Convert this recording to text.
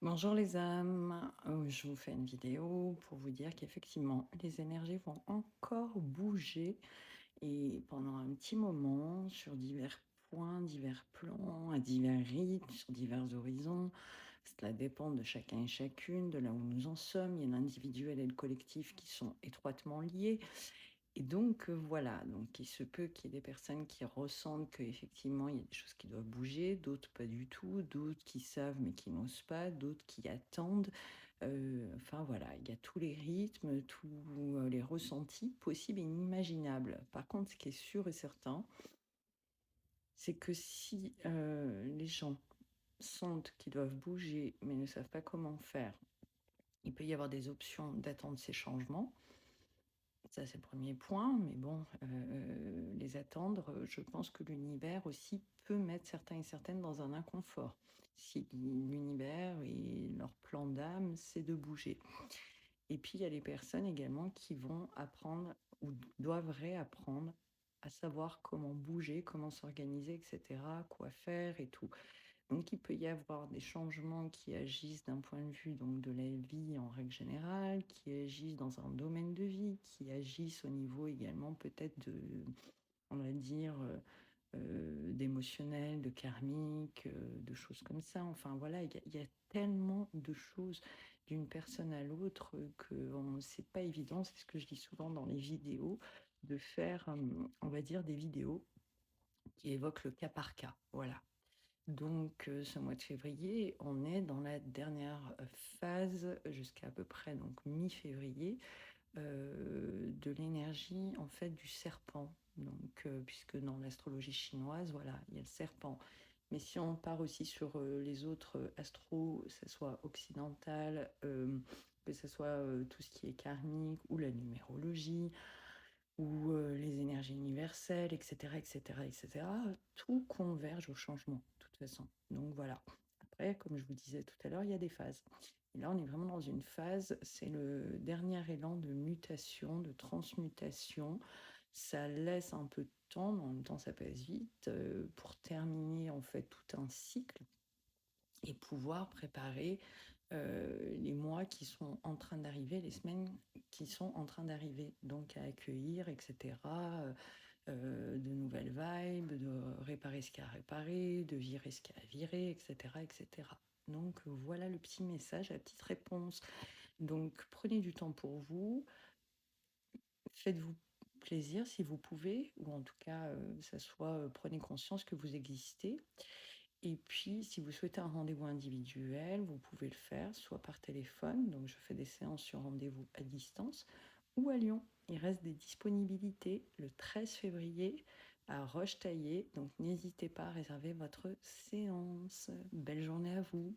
Bonjour les âmes, je vous fais une vidéo pour vous dire qu'effectivement les énergies vont encore bouger et pendant un petit moment sur divers points, divers plans, à divers rythmes, sur divers horizons. Cela dépend de chacun et chacune, de là où nous en sommes. Il y a l'individuel et le collectif qui sont étroitement liés. Et donc, voilà, donc il se peut qu'il y ait des personnes qui ressentent qu'effectivement, il y a des choses qui doivent bouger, d'autres pas du tout, d'autres qui savent mais qui n'osent pas, d'autres qui attendent. Enfin voilà, il y a tous les rythmes, tous, les ressentis possibles et inimaginables. Par contre, ce qui est sûr et certain, c'est que si, les gens sentent qu'ils doivent bouger mais ne savent pas comment faire, il peut y avoir des options d'attendre ces changements. Ça, c'est le premier point, mais bon, les attendre, je pense que l'univers aussi peut mettre certains et certaines dans un inconfort. Si l'univers et leur plan d'âme, c'est de bouger. Et puis, il y a les personnes également qui vont apprendre ou doivent réapprendre à savoir comment bouger, comment s'organiser, etc., quoi faire et tout. Donc, il peut y avoir des changements qui agissent d'un point de vue donc, de la vie en règle générale, qui agissent dans un domaine de vie, qui agissent au niveau également peut-être de, on va dire, d'émotionnel, de karmique, de choses comme ça. Enfin voilà, il y a tellement de choses d'une personne à l'autre que c'est pas évident. C'est ce que je dis souvent dans les vidéos, de faire, on va dire, des vidéos qui évoquent le cas par cas. Voilà. Donc, ce mois de février, on est dans la dernière phase jusqu'à à peu près donc mi-février de l'énergie en fait du serpent. Donc, puisque dans l'astrologie chinoise, voilà, il y a le serpent. Mais si on part aussi sur les autres astros, que ce soit occidental, que ce soit tout ce qui est karmique ou la numérologie, ou les énergies universelles, etc., etc., etc., tout converge au changement, de toute façon. Donc voilà. Après, comme je vous disais tout à l'heure, il y a des phases. Et là, on est vraiment dans une phase, c'est le dernier élan de mutation, de transmutation. Ça laisse un peu de temps, mais en même temps, ça passe vite, pour terminer en fait tout un cycle et pouvoir préparer les mois qui sont en train d'arriver, les semaines qui sont en train d'arriver, donc à accueillir, etc. De nouvelles vibes, de réparer ce qu'il y a à réparer, de virer ce qu'il y a à virer, etc. etc. Donc voilà le petit message, la petite réponse. Donc prenez du temps pour vous, faites-vous plaisir si vous pouvez, ou en tout cas, ça soit prenez conscience que vous existez. Et puis, si vous souhaitez un rendez-vous individuel, vous pouvez le faire, soit par téléphone, donc je fais des séances sur rendez-vous à distance, ou à Lyon. Il reste des disponibilités le 13 février à Roche-Taillé, donc n'hésitez pas à réserver votre séance. Belle journée à vous.